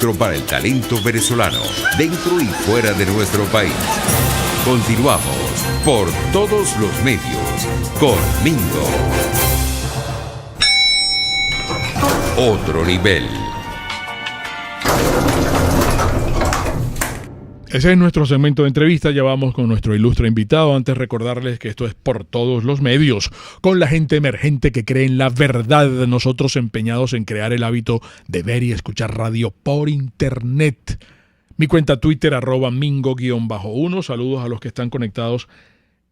centro para el talento venezolano, dentro y fuera de nuestro país. Continuamos por todos los medios con Mingo. Otro nivel. Ese es nuestro segmento de entrevista. Ya vamos con nuestro ilustre invitado. Antes recordarles que esto es por todos los medios, con la gente emergente que cree en la verdad. Nosotros empeñados en crear el hábito de ver y escuchar radio por internet. Mi cuenta Twitter, @Mingo_1. Saludos a los que están conectados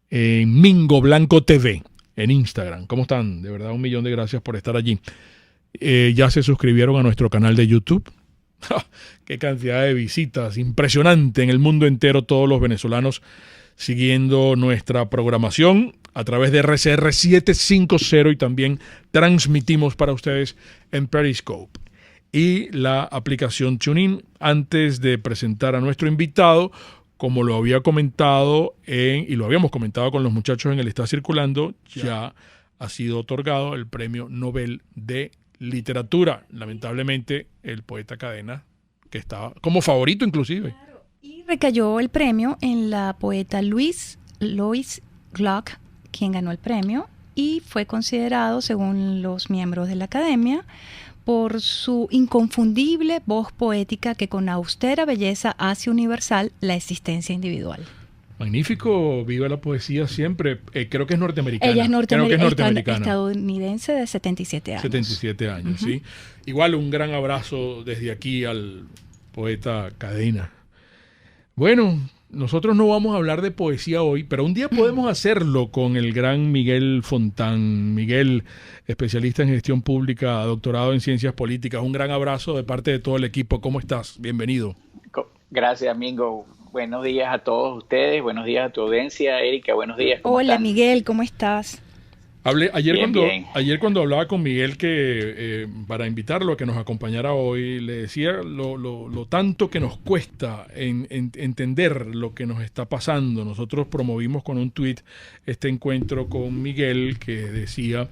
en Mingo Blanco TV, en Instagram. ¿Cómo están? De verdad, 1.000.000 de gracias por estar allí. Ya se suscribieron a nuestro canal de YouTube. ¡Qué cantidad de visitas! Impresionante en el mundo entero, todos los venezolanos siguiendo nuestra programación a través de RCR 750 y también transmitimos para ustedes en Periscope y la aplicación TuneIn. Antes de presentar a nuestro invitado, como lo había comentado y lo habíamos comentado con los muchachos en el Está Circulando, ya ha sido otorgado el Premio Nobel de Literatura. Lamentablemente, el poeta Cadena, que estaba como favorito inclusive. Claro, y recayó el premio en la poeta Lois Glock, quien ganó el premio, y fue considerado, según los miembros de la Academia, por su inconfundible voz poética que con austera belleza hace universal la existencia individual. Magnífico, viva la poesía siempre. Creo que es norteamericana. Ella es norteamericana. Estadounidense de 77 años. 77 años, sí. Igual un gran abrazo desde aquí al poeta Cadena. Bueno, nosotros no vamos a hablar de poesía hoy, pero un día podemos hacerlo con el gran Miguel Fontán. Miguel, especialista en gestión pública, doctorado en ciencias políticas. Un gran abrazo de parte de todo el equipo. ¿Cómo estás? Bienvenido. Gracias, Mingo. Buenos días a todos ustedes, buenos días a tu audiencia, Erika, buenos días. Hola, están? Miguel, ¿cómo estás? Ayer cuando hablaba con Miguel que para invitarlo a que nos acompañara hoy, le decía lo tanto que nos cuesta entender lo que nos está pasando. Nosotros promovimos con un tuit este encuentro con Miguel que decía: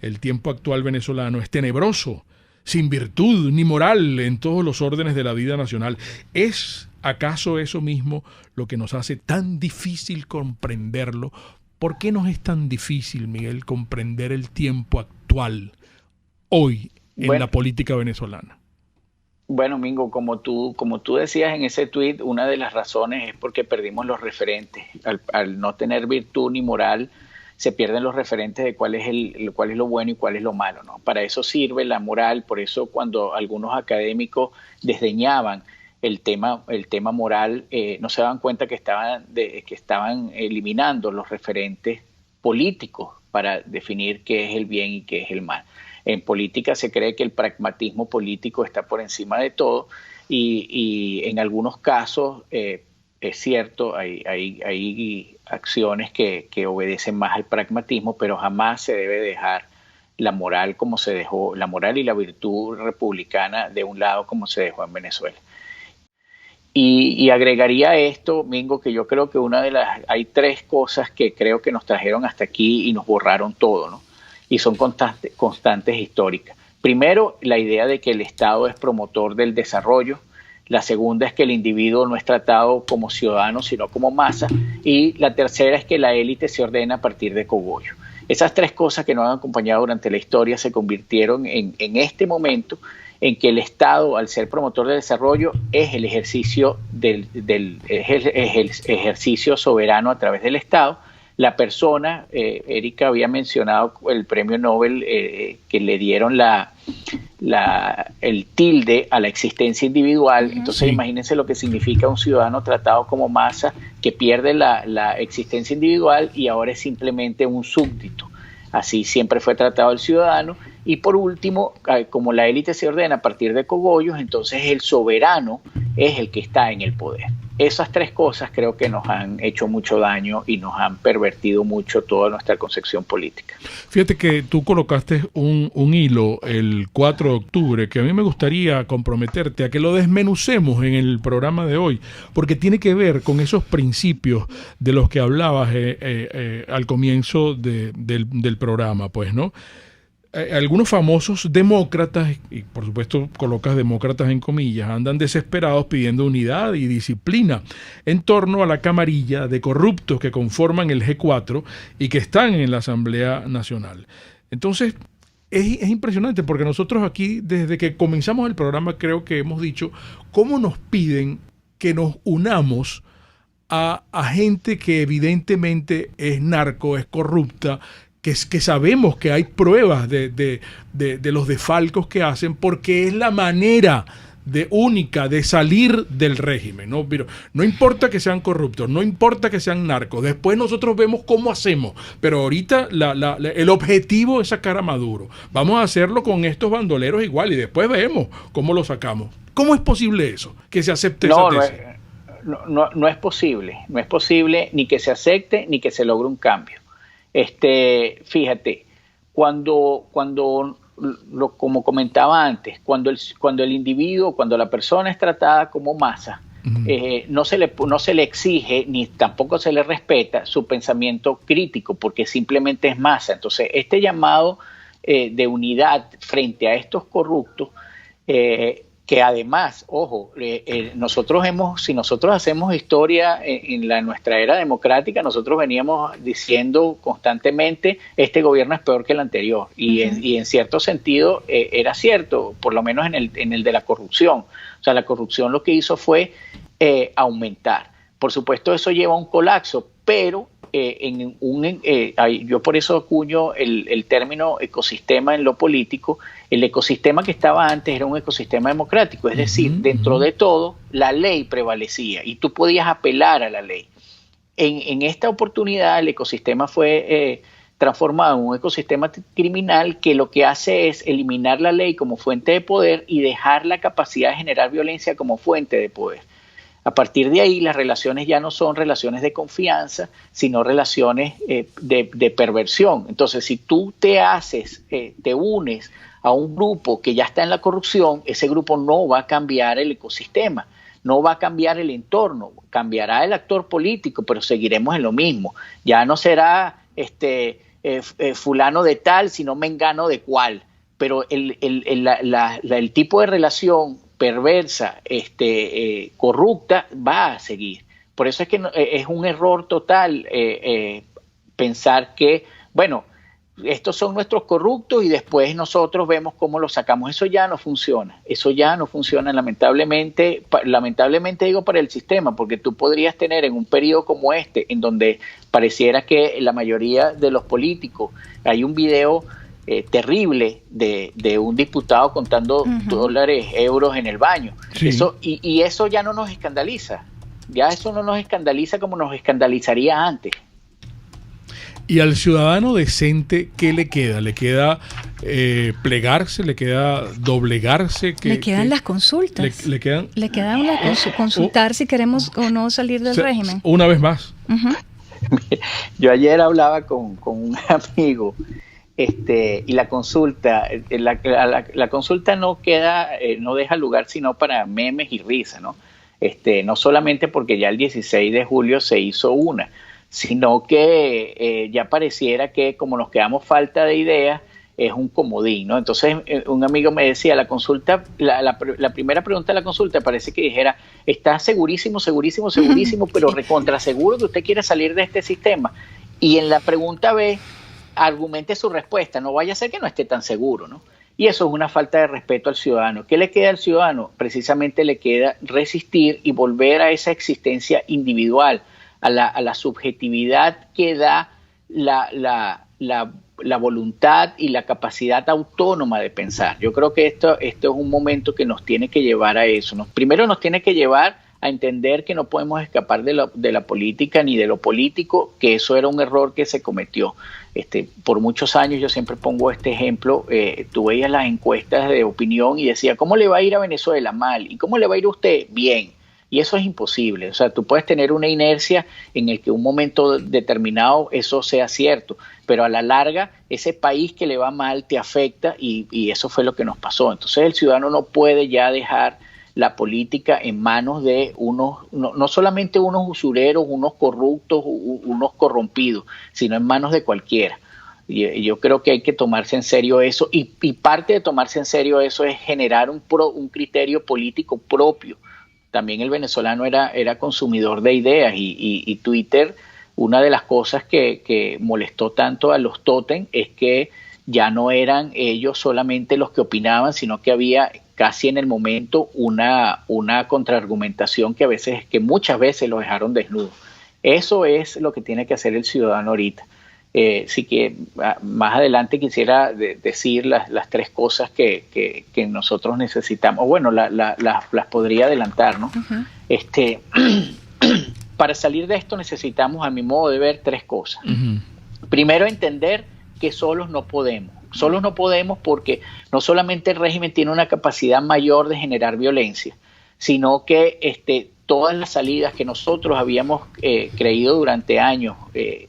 el tiempo actual venezolano es tenebroso, sin virtud ni moral en todos los órdenes de la vida nacional. ¿Es acaso eso mismo lo que nos hace tan difícil comprenderlo? ¿Por qué nos es tan difícil, Miguel, comprender el tiempo actual hoy en la política venezolana? Bueno, Mingo, como tú decías en ese tuit, una de las razones es porque perdimos los referentes. Al no tener virtud ni moral, se pierden los referentes de cuál es lo bueno y cuál es lo malo, ¿no? Para eso sirve la moral. Por eso cuando algunos académicos desdeñaban el tema moral, no se daban cuenta que estaban eliminando los referentes políticos para definir qué es el bien y qué es el mal. En política se cree que el pragmatismo político está por encima de todo y en algunos casos es cierto, hay acciones que obedecen más al pragmatismo, pero jamás se debe dejar la moral como se dejó, la moral y la virtud republicana de un lado como se dejó en Venezuela. Y agregaría esto, Mingo, que yo creo que hay tres cosas que creo que nos trajeron hasta aquí y nos borraron todo, ¿no? Y son constantes históricas. Primero, la idea de que el Estado es promotor del desarrollo. La segunda es que el individuo no es tratado como ciudadano, sino como masa. Y la tercera es que la élite se ordena a partir de cogollo. Esas tres cosas que nos han acompañado durante la historia se convirtieron en este momento en que el Estado, al ser promotor del desarrollo, es el ejercicio ejercicio soberano a través del Estado. La persona, Erika había mencionado el premio Nobel que le dieron el tilde a la existencia individual. Entonces imagínense lo que significa un ciudadano tratado como masa que pierde la existencia individual y ahora es simplemente un súbdito. Así siempre fue tratado el ciudadano. Y por último, como la élite se ordena a partir de cogollos, entonces el soberano es el que está en el poder. Esas tres cosas creo que nos han hecho mucho daño y nos han pervertido mucho toda nuestra concepción política. Fíjate que tú colocaste un hilo el 4 de octubre que a mí me gustaría comprometerte a que lo desmenucemos en el programa de hoy, porque tiene que ver con esos principios de los que hablabas al comienzo del programa, pues, ¿no? algunos famosos demócratas, y por supuesto colocas demócratas en comillas, andan desesperados pidiendo unidad y disciplina en torno a la camarilla de corruptos que conforman el G4 y que están en la Asamblea Nacional. Entonces, es impresionante porque nosotros aquí, desde que comenzamos el programa, creo que hemos dicho cómo nos piden que nos unamos a gente que evidentemente es narco, es corrupta, que sabemos que hay pruebas de los desfalcos que hacen, porque es la manera única de salir del régimen, ¿no? Pero no importa que sean corruptos, no importa que sean narcos, después nosotros vemos cómo hacemos, pero ahorita el objetivo es sacar a Maduro. Vamos a hacerlo con estos bandoleros igual y después vemos cómo lo sacamos. ¿Cómo es posible eso? Que se acepte esa tesis. No es posible, no es posible ni que se acepte ni que se logre un cambio. Fíjate, como comentaba antes, cuando el individuo, cuando la persona es tratada como masa, no se le exige ni tampoco se le respeta su pensamiento crítico, porque simplemente es masa. Entonces, este llamado de unidad frente a estos corruptos, que además, ojo, si nosotros hacemos historia en nuestra era democrática, nosotros veníamos diciendo constantemente, este gobierno es peor que el anterior, y en cierto sentido era cierto, por lo menos en el de la corrupción. O sea, la corrupción lo que hizo fue aumentar. Por supuesto, eso lleva a un colapso, pero yo por eso acuño el término ecosistema en lo político. El ecosistema que estaba antes era un ecosistema democrático, es decir, dentro de todo la ley prevalecía y tú podías apelar a la ley. En esta oportunidad el ecosistema fue transformado en un ecosistema criminal que lo que hace es eliminar la ley como fuente de poder y dejar la capacidad de generar violencia como fuente de poder. A partir de ahí, las relaciones ya no son relaciones de confianza, sino relaciones de perversión. Entonces, si tú te unes a un grupo que ya está en la corrupción, ese grupo no va a cambiar el ecosistema, no va a cambiar el entorno, cambiará el actor político, pero seguiremos en lo mismo. Ya no será fulano de tal, sino mengano de cual. Pero el tipo de relación perversa, corrupta, va a seguir. Por eso es que es un error total pensar que, bueno, estos son nuestros corruptos y después nosotros vemos cómo los sacamos. Eso ya no funciona. Eso ya no funciona, lamentablemente digo para el sistema, porque tú podrías tener en un periodo como este, en donde pareciera que la mayoría de los políticos, hay un video terrible de un diputado contando dólares, euros en el baño. Sí. Y eso ya no nos escandaliza. Ya eso no nos escandaliza como nos escandalizaría antes. ¿Y al ciudadano decente qué le queda? ¿Le queda plegarse? ¿Le queda doblegarse? Le quedan las consultas. Le quedan consultar si queremos o no salir del régimen. Una vez más. Yo ayer hablaba con un amigo y la consulta la consulta no deja lugar sino para memes y risa, ¿no? No solamente porque ya el 16 de julio se hizo una, sino que ya pareciera que como nos quedamos falta de ideas, es un comodín, ¿no? Entonces un amigo me decía, la consulta, la primera pregunta de la consulta parece que dijera, está segurísimo, pero recontra seguro que usted quiere salir de este sistema. Y en la pregunta B, argumente su respuesta, no vaya a ser que no esté tan seguro, ¿no? Y eso es una falta de respeto al ciudadano. ¿Qué le queda al ciudadano? Precisamente le queda resistir y volver a esa existencia individual, a la subjetividad que da la voluntad y la capacidad autónoma de pensar. Yo creo que esto es un momento que nos tiene que llevar a eso. Primero nos tiene que llevar a entender que no podemos escapar de la política ni de lo político, que eso era un error que se cometió. Por muchos años yo siempre pongo este ejemplo, tú veías las encuestas de opinión y decía, ¿cómo le va a ir a Venezuela? Mal. ¿Y cómo le va a ir a usted? Bien. Y eso es imposible. O sea, tú puedes tener una inercia en el que un momento determinado eso sea cierto, pero a la larga ese país que le va mal te afecta y eso fue lo que nos pasó. Entonces el ciudadano no puede ya dejar la política en manos de no solamente unos usureros, unos corruptos, unos corrompidos, sino en manos de cualquiera. Y yo creo que hay que tomarse en serio eso, y parte de tomarse en serio eso es generar un criterio político propio. También el venezolano era consumidor de ideas, y Twitter, una de las cosas que molestó tanto a los tótem es que ya no eran ellos solamente los que opinaban, sino que había casi en el momento una contraargumentación que muchas veces lo dejaron desnudo. Eso es lo que tiene que hacer el ciudadano ahorita. Sí que más adelante quisiera decir las tres cosas que nosotros necesitamos. Bueno, las podría adelantar, ¿no? Uh-huh. Para salir de esto necesitamos, a mi modo de ver, tres cosas. Uh-huh. Primero, entender que solos no podemos. Solos no podemos porque no solamente el régimen tiene una capacidad mayor de generar violencia, sino que todas las salidas que nosotros habíamos creído durante años que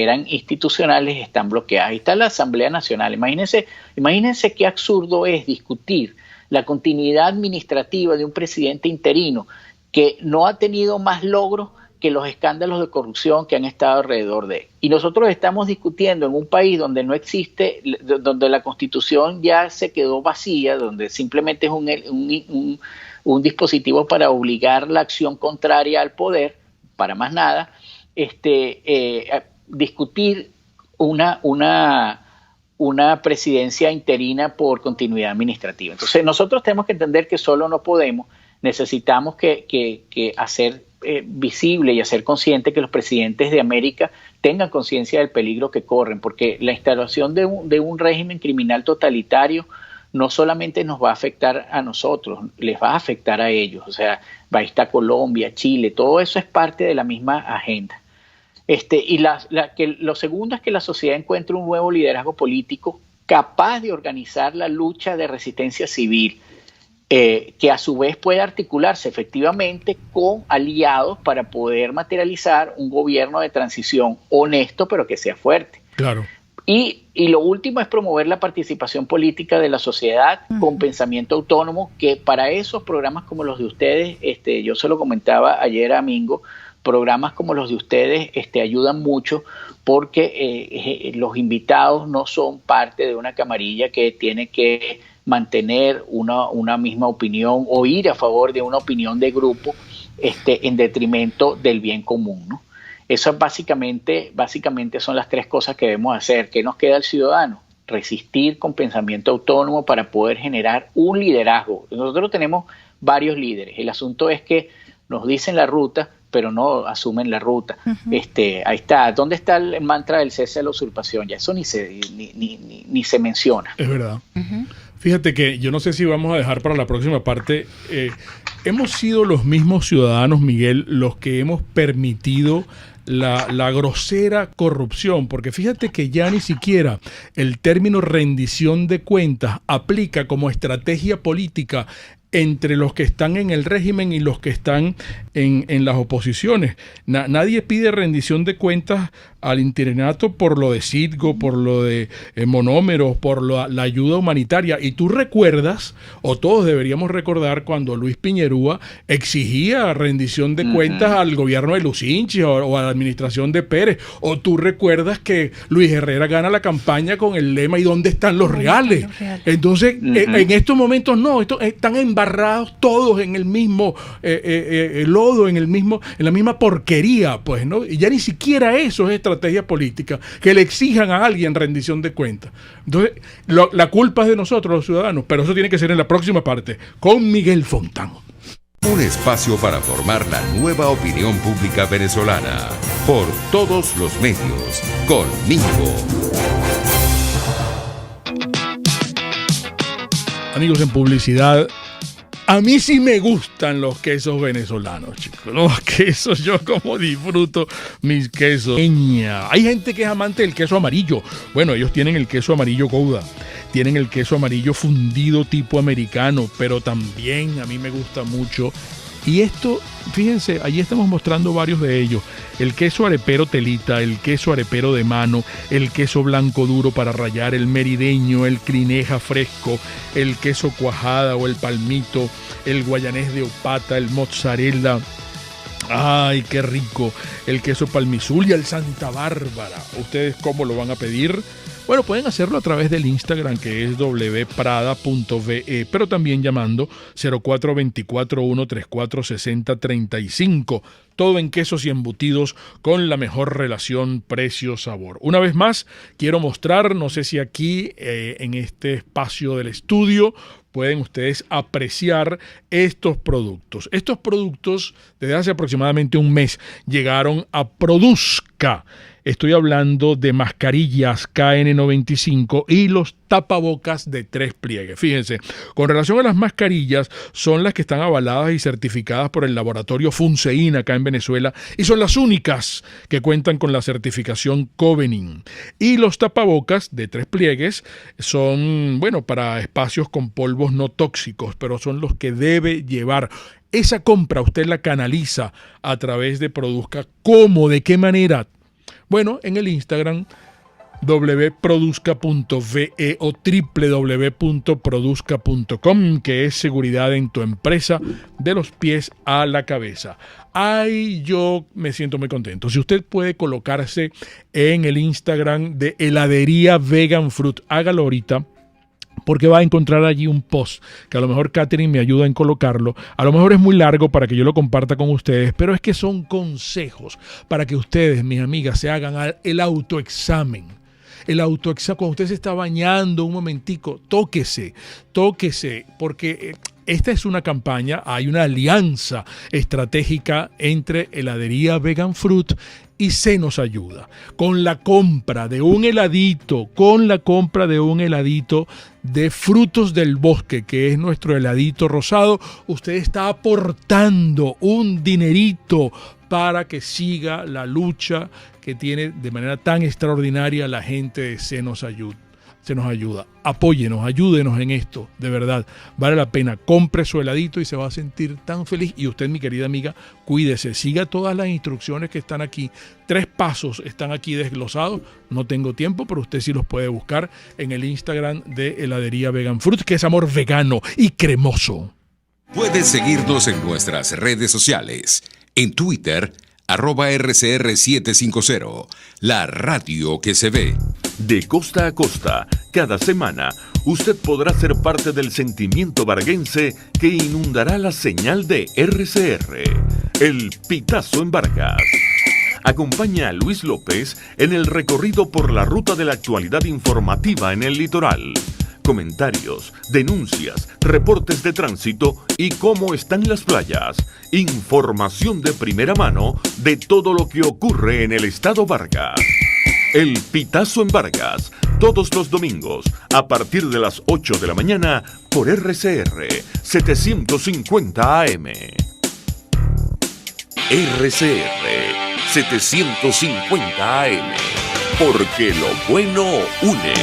eran institucionales están bloqueadas. Ahí está la Asamblea Nacional. Imagínense qué absurdo es discutir la continuidad administrativa de un presidente interino que no ha tenido más logros que los escándalos de corrupción que han estado alrededor de él. Y nosotros estamos discutiendo en un país donde no existe, donde la Constitución ya se quedó vacía, donde simplemente es un dispositivo para obligar la acción contraria al poder, para más nada, discutir una presidencia interina por continuidad administrativa. Entonces nosotros tenemos que entender que solo no podemos, necesitamos que hacer visible y hacer consciente que los presidentes de América tengan conciencia del peligro que corren, porque la instalación de un régimen criminal totalitario no solamente nos va a afectar a nosotros, les va a afectar a ellos. O sea, ahí está Colombia, Chile, todo eso es parte de la misma agenda. Y lo segundo es que la sociedad encuentre un nuevo liderazgo político capaz de organizar la lucha de resistencia civil, que a su vez puede articularse efectivamente con aliados para poder materializar un gobierno de transición honesto, pero que sea fuerte. Claro. Y lo último es promover la participación política de la sociedad con pensamiento autónomo, que para esos programas como los de ustedes, yo se lo comentaba ayer a Mingo, programas como los de ustedes ayudan mucho porque los invitados no son parte de una camarilla que tiene que mantener una misma opinión o ir a favor de una opinión de grupo en detrimento del bien común, ¿no? Eso es básicamente son las tres cosas que debemos hacer. ¿Qué nos queda al ciudadano? Resistir con pensamiento autónomo para poder generar un liderazgo. Nosotros tenemos varios líderes. El asunto es que nos dicen la ruta, pero no asumen la ruta. Uh-huh. Ahí está. ¿Dónde está el mantra del cese de la usurpación? Ya eso ni se menciona. Es verdad. Uh-huh. Fíjate que yo no sé si vamos a dejar para la próxima parte. Hemos sido los mismos ciudadanos, Miguel, los que hemos permitido la grosera corrupción, porque fíjate que ya ni siquiera el término rendición de cuentas aplica como estrategia política entre los que están en el régimen y los que están en las oposiciones. Nadie pide rendición de cuentas al interinato por lo de Citgo, por lo de monómeros, por la ayuda humanitaria. Y tú recuerdas, o todos deberíamos recordar, cuando Luis Piñerúa exigía rendición de cuentas al gobierno de Lucinchi o a la administración de Pérez. O tú recuerdas que Luis Herrera gana la campaña con el lema ¿y dónde están los reales? Entonces, en estos momentos no, están embarrados todos en el mismo lodo, en la misma porquería, pues, ¿no? Y ya ni siquiera eso es estrategia política, que le exijan a alguien rendición de cuentas. Entonces, la culpa es de nosotros, los ciudadanos, pero eso tiene que ser en la próxima parte, con Miguel Fontán. Un espacio para formar la nueva opinión pública venezolana, por todos los medios, con Mingo. Amigos, en publicidad, a mí sí me gustan los quesos venezolanos, chicos. Los quesos, yo como disfruto mis quesos. Hay gente que es amante del queso amarillo. Bueno, ellos tienen el queso amarillo Gouda, tienen el queso amarillo fundido tipo americano, pero también a mí me gusta mucho. Y esto, fíjense, allí estamos mostrando varios de ellos. El queso arepero telita, el queso arepero de mano, el queso blanco duro para rallar, el merideño, el crineja fresco, el queso cuajada o el palmito, el guayanés de Opata, el mozzarella. ¡Ay, qué rico! El queso palmizulia, el Santa Bárbara. ¿Ustedes cómo lo van a pedir? Bueno, pueden hacerlo a través del Instagram, que es wprada.ve, pero también llamando 0424-134-6035. Todo en quesos y embutidos con la mejor relación precio-sabor. Una vez más, quiero mostrar, no sé si aquí en este espacio del estudio pueden ustedes apreciar estos productos. Estos productos desde hace aproximadamente un mes llegaron a Produzca. Estoy hablando de mascarillas KN95 y los tapabocas de 3 pliegues. Fíjense, con relación a las mascarillas, son las que están avaladas y certificadas por el laboratorio Funcein acá en Venezuela y son las únicas que cuentan con la certificación Covenin. Y los tapabocas de 3 pliegues son, bueno, para espacios con polvos no tóxicos, pero son los que debe llevar. Esa compra usted la canaliza a través de Produzca. ¿Cómo? ¿De qué manera? Bueno, en el Instagram www.produzca.ve o www.produzca.com, que es seguridad en tu empresa de los pies a la cabeza. Ay, yo me siento muy contento. Si usted puede colocarse en el Instagram de Heladería Vegan Fruit, hágalo ahorita, porque va a encontrar allí un post que a lo mejor Catherine me ayuda en colocarlo. A lo mejor es muy largo para que yo lo comparta con ustedes, pero es que son consejos para que ustedes, mis amigas, se hagan el autoexamen. El autoexamen, cuando usted se está bañando un momentico, tóquese, porque esta es una campaña, hay una alianza estratégica entre Heladería Vegan Fruit y Se Nos Ayuda. Con la compra de un heladito, de Frutos del Bosque, que es nuestro heladito rosado, usted está aportando un dinerito para que siga la lucha que tiene de manera tan extraordinaria la gente de Se Nos Ayuda. Apóyenos, ayúdenos en esto, de verdad, vale la pena. Compre su heladito y se va a sentir tan feliz. Y usted, mi querida amiga, cuídese, siga todas las instrucciones que están aquí. 3 pasos están aquí desglosados. No tengo tiempo, pero usted sí los puede buscar en el Instagram de Heladería Vegan Fruit, que es amor vegano y cremoso. Puedes seguirnos en nuestras redes sociales. En Twitter, @RCR750, la radio que se ve. De costa a costa, cada semana, usted podrá ser parte del sentimiento varguense que inundará la señal de RCR, el Pitazo en Vargas. Acompaña a Luis López en el recorrido por la ruta de la actualidad informativa en el litoral. Comentarios, denuncias, reportes de tránsito y cómo están las playas. Información de primera mano de todo lo que ocurre en el estado Vargas. El Pitazo en Vargas, todos los domingos, a partir de las 8 de la mañana, por RCR 750 AM. RCR 750 AM, porque lo bueno une.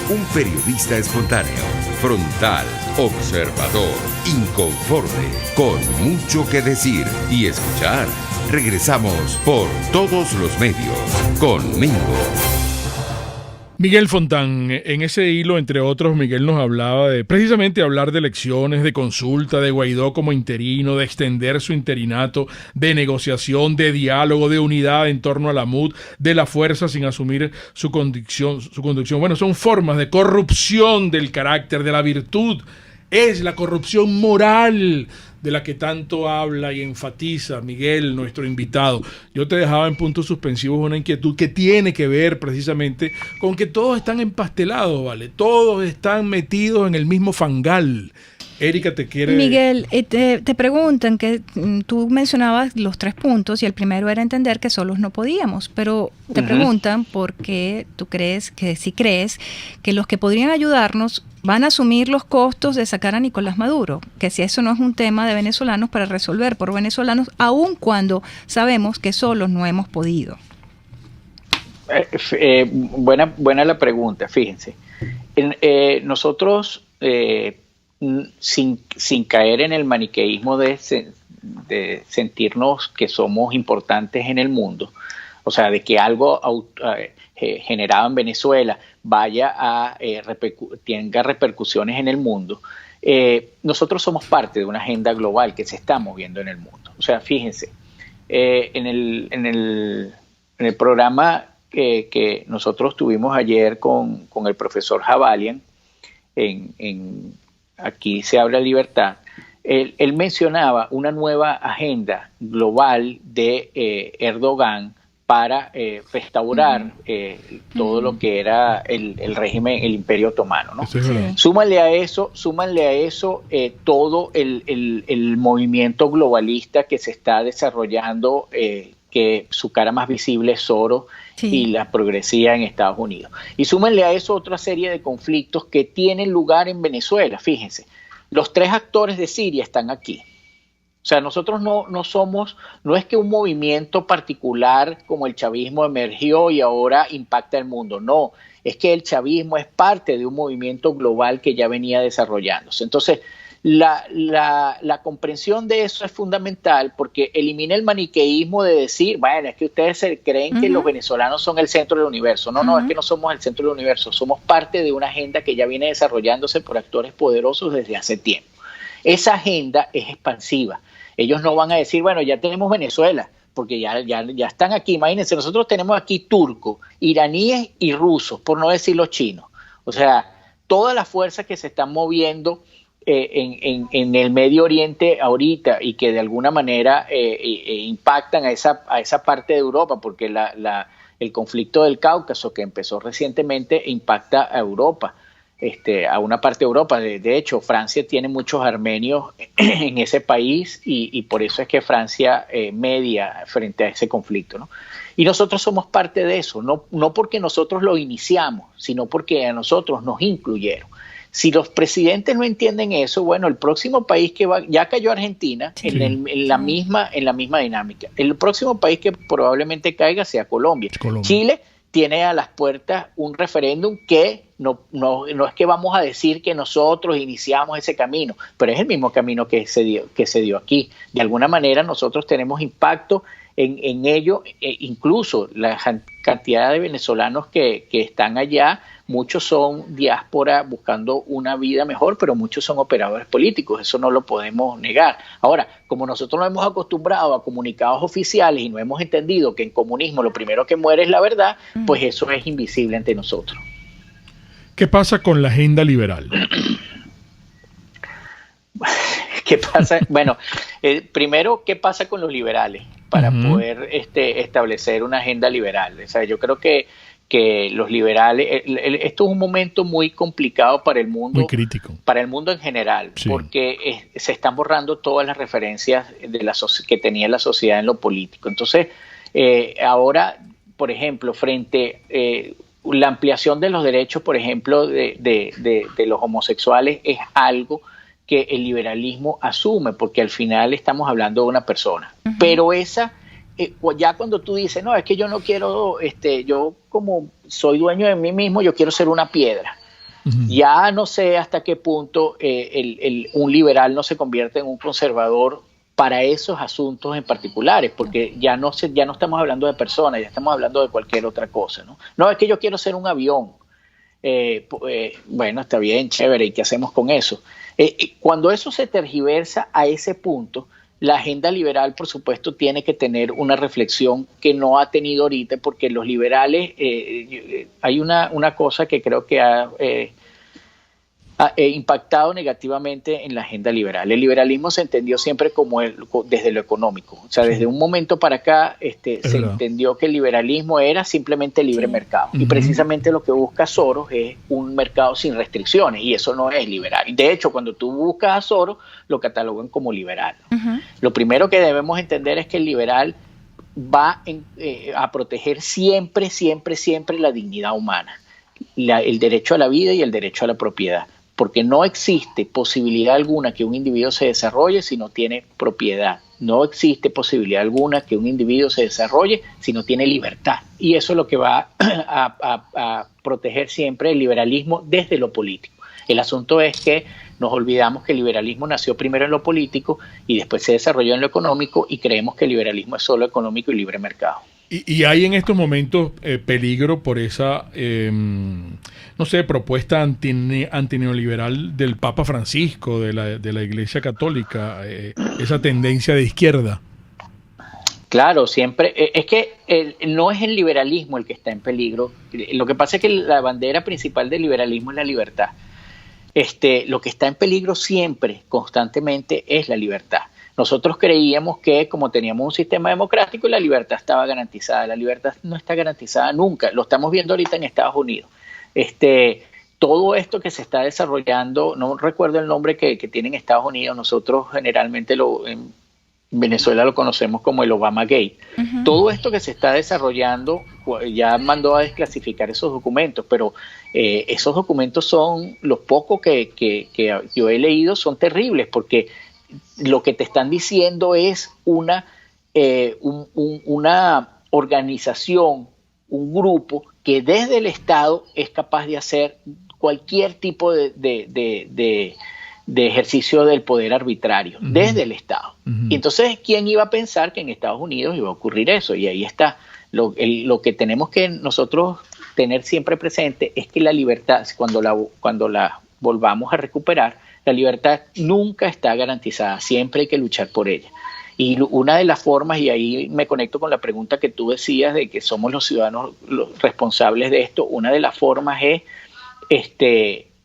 Un periodista espontáneo, frontal, observador, inconforme, con mucho que decir y escuchar. Regresamos por todos los medios con Mingo. Miguel Fontán, en ese hilo, entre otros, Miguel nos hablaba de precisamente hablar de elecciones, de consulta, de Guaidó como interino, de extender su interinato, de negociación, de diálogo, de unidad en torno a la MUD, de la fuerza sin asumir su conducción. Bueno, son formas de corrupción del carácter, de la virtud. Es la corrupción moral de la que tanto habla y enfatiza Miguel, nuestro invitado. Yo te dejaba en puntos suspensivos una inquietud que tiene que ver precisamente con que todos están empastelados, ¿vale? Todos están metidos en el mismo fangal. Erika te quiere... Miguel, te preguntan que tú mencionabas los 3 puntos y el primero era entender que solos no podíamos, pero te preguntan por qué tú crees que si crees que los que podrían ayudarnos van a asumir los costos de sacar a Nicolás Maduro, que si eso no es un tema de venezolanos para resolver por venezolanos, aun cuando sabemos que solos no hemos podido. Buena la pregunta, fíjense. Nosotros... sin caer en el maniqueísmo de sentirnos que somos importantes en el mundo, o sea, de que algo generado en Venezuela tenga repercusiones en el mundo, nosotros somos parte de una agenda global que se está moviendo en el mundo. O sea, fíjense, en el programa que nosotros tuvimos ayer con el profesor Javalian, Aquí se habla libertad, él mencionaba una nueva agenda global de Erdogan para restaurar todo lo que era el régimen, el Imperio Otomano, ¿no? Sí. Súmanle a eso todo el movimiento globalista que se está desarrollando, que su cara más visible es Soros y la progresía en Estados Unidos. Y súmenle a eso otra serie de conflictos que tienen lugar en Venezuela. Fíjense, los 3 actores de Siria están aquí. O sea, nosotros no es que un movimiento particular como el chavismo emergió y ahora impacta el mundo. No, es que el chavismo es parte de un movimiento global que ya venía desarrollándose. Entonces, la comprensión de eso es fundamental, porque elimina el maniqueísmo de decir, bueno, es que ustedes creen que los venezolanos son el centro del universo. No, es que no somos el centro del universo, somos parte de una agenda que ya viene desarrollándose por actores poderosos desde hace tiempo. Esa agenda es expansiva. Ellos no van a decir, bueno, ya tenemos Venezuela, porque ya están aquí. Imagínense, nosotros tenemos aquí turcos, iraníes y rusos, por no decir los chinos. O sea, todas las fuerzas que se están moviendo en el Medio Oriente ahorita y que de alguna manera impactan a esa parte de Europa, porque el conflicto del Cáucaso que empezó recientemente impacta a Europa, a una parte de Europa. De hecho, Francia tiene muchos armenios en ese país y por eso es que Francia media frente a ese conflicto, ¿no? Y nosotros somos parte de eso, no porque nosotros lo iniciamos, sino porque a nosotros nos incluyeron. Si los presidentes no entienden eso, bueno, el próximo país ya cayó Argentina en la misma dinámica. El próximo país que probablemente caiga sea Colombia. Chile tiene a las puertas un referéndum que no es que vamos a decir que nosotros iniciamos ese camino, pero es el mismo camino que se dio aquí. De alguna manera nosotros tenemos impacto en ello, incluso la cantidad de venezolanos que están allá. Muchos son diáspora buscando una vida mejor, pero muchos son operadores políticos, eso no lo podemos negar. Ahora, como nosotros nos hemos acostumbrado a comunicados oficiales y no hemos entendido que en comunismo lo primero que muere es la verdad, pues eso es invisible ante nosotros. ¿Qué pasa con la agenda liberal? ¿Qué pasa? Bueno, primero, ¿qué pasa con los liberales para poder establecer una agenda liberal? O sea, yo creo que los liberales, esto es un momento muy complicado para el mundo, muy crítico, para el mundo en general, porque se están borrando todas las referencias que tenía la sociedad en lo político. Entonces, ahora, por ejemplo, frente la ampliación de los derechos, por ejemplo, de los homosexuales es algo que el liberalismo asume, porque al final estamos hablando de una persona, pero ya cuando tú dices, no, es que yo no quiero, yo como soy dueño de mí mismo, yo quiero ser una piedra. Ya no sé hasta qué punto un liberal no se convierte en un conservador para esos asuntos en particulares, porque ya no estamos hablando de personas, ya estamos hablando de cualquier otra cosa, ¿no? No, es que yo quiero ser un avión. Bueno, está bien, chévere, ¿y qué hacemos con eso? Cuando eso se tergiversa a ese punto, la agenda liberal, por supuesto, tiene que tener una reflexión que no ha tenido ahorita, porque los liberales, hay una cosa que creo que ha impactado negativamente en la agenda liberal. El liberalismo se entendió siempre como desde lo económico. O sea, desde un momento para acá se entendió que el liberalismo era simplemente libre mercado. Y precisamente lo que busca Soros es un mercado sin restricciones, y eso no es liberal. De hecho, cuando tú buscas a Soros, lo catalogan como liberal, ¿no? Lo primero que debemos entender es que el liberal va a proteger siempre la dignidad humana, el derecho a la vida y el derecho a la propiedad, porque no existe posibilidad alguna que un individuo se desarrolle si no tiene propiedad. No existe posibilidad alguna que un individuo se desarrolle si no tiene libertad. Y eso es lo que va a proteger siempre el liberalismo desde lo político. El asunto es que nos olvidamos que el liberalismo nació primero en lo político y después se desarrolló en lo económico, y creemos que el liberalismo es solo económico y libre mercado. Y hay en estos momentos peligro por esa, propuesta antineoliberal del Papa Francisco, de la Iglesia Católica, esa tendencia de izquierda. Claro, siempre. Es que no es el liberalismo el que está en peligro. Lo que pasa es que la bandera principal del liberalismo es la libertad. Lo que está en peligro siempre, constantemente, es la libertad. Nosotros creíamos que como teníamos un sistema democrático, la libertad estaba garantizada. La libertad no está garantizada nunca. Lo estamos viendo ahorita en Estados Unidos. Todo esto que se está desarrollando, no recuerdo el nombre que tiene en Estados Unidos, nosotros generalmente en Venezuela lo conocemos como el Obama Gate. Uh-huh. Todo esto que se está desarrollando ya mandó a desclasificar esos documentos, pero esos documentos son, los pocos que yo he leído son terribles, porque lo que te están diciendo es una organización, un grupo que desde el Estado es capaz de hacer cualquier tipo de ejercicio del poder arbitrario, uh-huh, desde el Estado. Uh-huh. Y entonces, ¿quién iba a pensar que en Estados Unidos iba a ocurrir eso? Y ahí está. Lo que tenemos que nosotros tener siempre presente es que la libertad, cuando la volvamos a recuperar, la libertad nunca está garantizada, siempre hay que luchar por ella. Y una de las formas, y ahí me conecto con la pregunta que tú decías de que somos los ciudadanos los responsables de esto, una de las formas es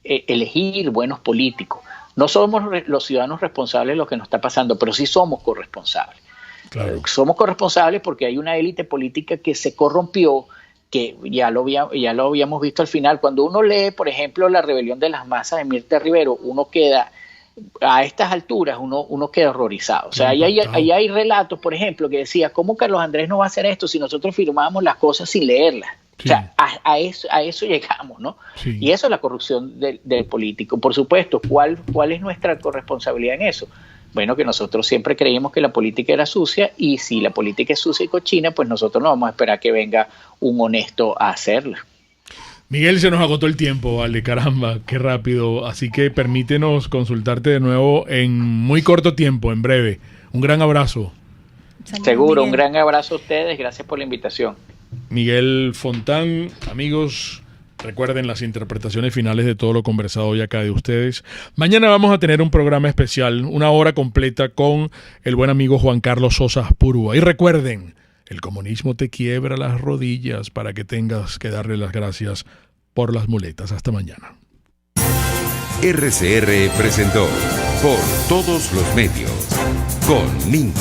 elegir buenos políticos. No somos los ciudadanos responsables de lo que nos está pasando, pero sí somos corresponsables. Claro. Somos corresponsables porque hay una élite política que se corrompió, que ya lo habíamos visto al final. Cuando uno lee, por ejemplo, La rebelión de las masas de Mirta Rivero, uno queda, a estas alturas, uno queda horrorizado. O sea, ahí hay relatos, por ejemplo, que decía, ¿cómo Carlos Andrés no va a hacer esto si nosotros firmábamos las cosas sin leerlas? Sí. O sea, a eso llegamos, ¿no? Sí. Y eso es la corrupción del político. Por supuesto, ¿cuál es nuestra corresponsabilidad en eso? Bueno, que nosotros siempre creímos que la política era sucia, y si la política es sucia y cochina, pues nosotros no vamos a esperar que venga un honesto a hacerla. Miguel, se nos agotó el tiempo, vale, caramba, qué rápido. Así que permítenos consultarte de nuevo en muy corto tiempo, en breve. Un gran abrazo. Seguro, un gran abrazo a ustedes, gracias por la invitación. Miguel Fontán, amigos, recuerden las interpretaciones finales de todo lo conversado hoy acá de ustedes. Mañana vamos a tener un programa especial, una hora completa con el buen amigo Juan Carlos Sosa Purúa. Y recuerden, el comunismo te quiebra las rodillas para que tengas que darle las gracias por las muletas. Hasta mañana. RCR presentó Por Todos los Medios con Mingo.